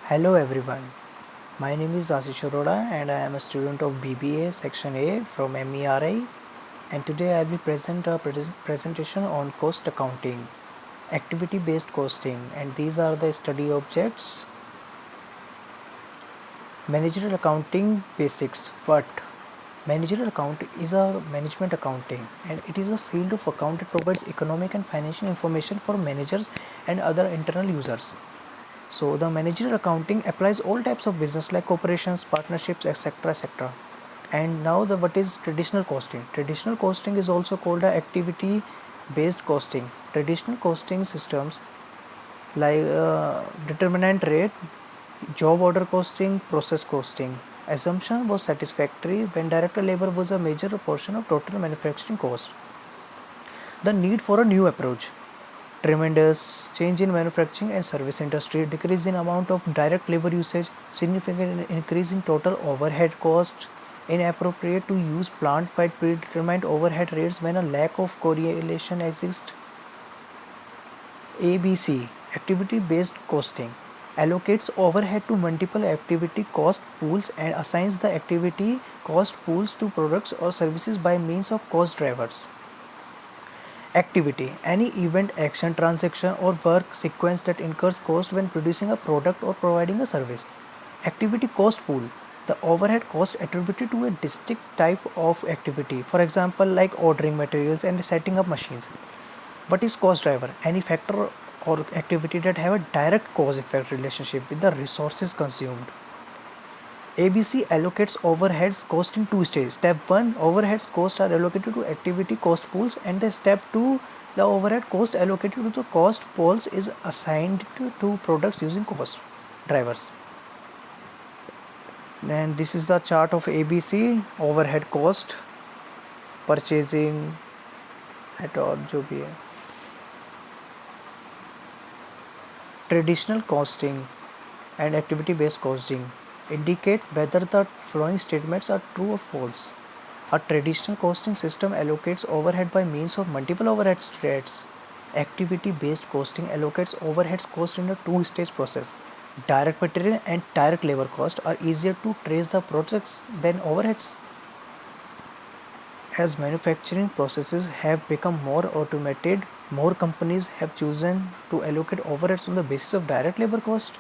Hello everyone, my name is Ashish Arora and I am a student of BBA Section A from MERI, and today I will present a presentation on cost accounting, activity based costing, and these are the study objects. Managerial accounting basics. What? Managerial account is a management accounting and it is a field of account that provides economic and financial information for managers and other internal users. So the managerial accounting applies all types of business like corporations, partnerships, etc. etc. And now what is traditional costing? Traditional costing is also called a activity based costing. Traditional costing systems like determinant rate, job order costing, process costing. Assumption was satisfactory when direct labor was a major portion of total manufacturing cost. The need for a new approach. Tremendous change in manufacturing and service industry, decrease in amount of direct labor usage, significant increase in total overhead cost, inappropriate to use plant-wide predetermined overhead rates when a lack of correlation exists. ABC, activity-based costing, allocates overhead to multiple activity cost pools and assigns the activity cost pools to products or services by means of cost drivers. Activity, any event, action, transaction or work sequence that incurs cost when producing a product or providing a service. Activity cost pool, the overhead cost attributed to a distinct type of activity, for example like ordering materials and setting up machines. What is cost driver? Any factor or activity that have a direct cause effect relationship with the resources consumed. ABC allocates overheads cost in two stages. Step 1, overheads costs are allocated to activity cost pools, and the step 2, the overhead cost allocated to the cost pools is assigned to products using cost drivers. And this is the chart of ABC, overhead cost, purchasing at और जो भी है. Traditional costing and activity based costing indicate whether the following statements are true or false. A traditional costing system allocates overhead by means of multiple overhead rates. Activity based costing allocates overheads cost in a two-stage process. Direct material and direct labor cost are easier to trace the projects than overheads. As manufacturing processes have become more automated, more companies have chosen to allocate overheads on the basis of direct labor cost.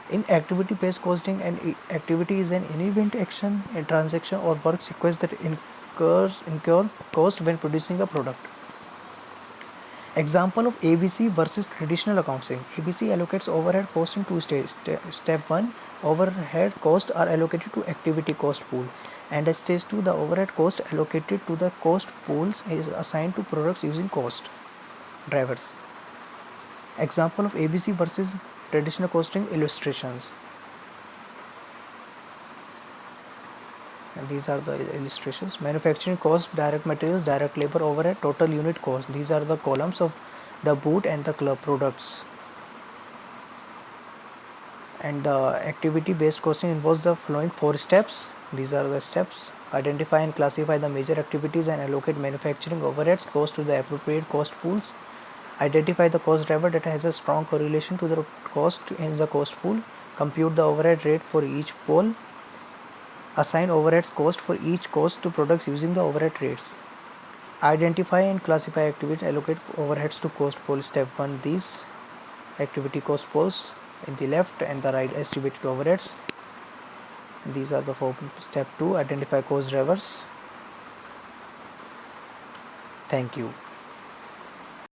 In activity-based costing, an activity is an event, action, a transaction or work sequence that incur cost when producing a product. Example of ABC versus traditional accounting. ABC allocates overhead cost in two stages. Step 1, overhead costs are allocated to activity cost pool, and at stage 2, the overhead cost allocated to the cost pools is assigned to products using cost drivers. Example of ABC versus traditional costing illustrations. And these are the illustrations. Manufacturing cost, direct materials, direct labor, overhead, total unit cost. These are the columns of the boot and the club products. And the activity based costing involves the following 4 steps. These are the steps. Identify and classify the major activities and allocate manufacturing overheads cost to the appropriate cost pools. Identify the cost driver that has a strong correlation to the cost in the cost pool. Compute the overhead rate for each pool. Assign overheads cost for each cost to products using the overhead rates. Identify and classify activity, allocate overheads to cost pool. Step 1, these activity cost pools in the left and the right estimated overheads. And these are the 4. Step 2, identify cost drivers. Thank you.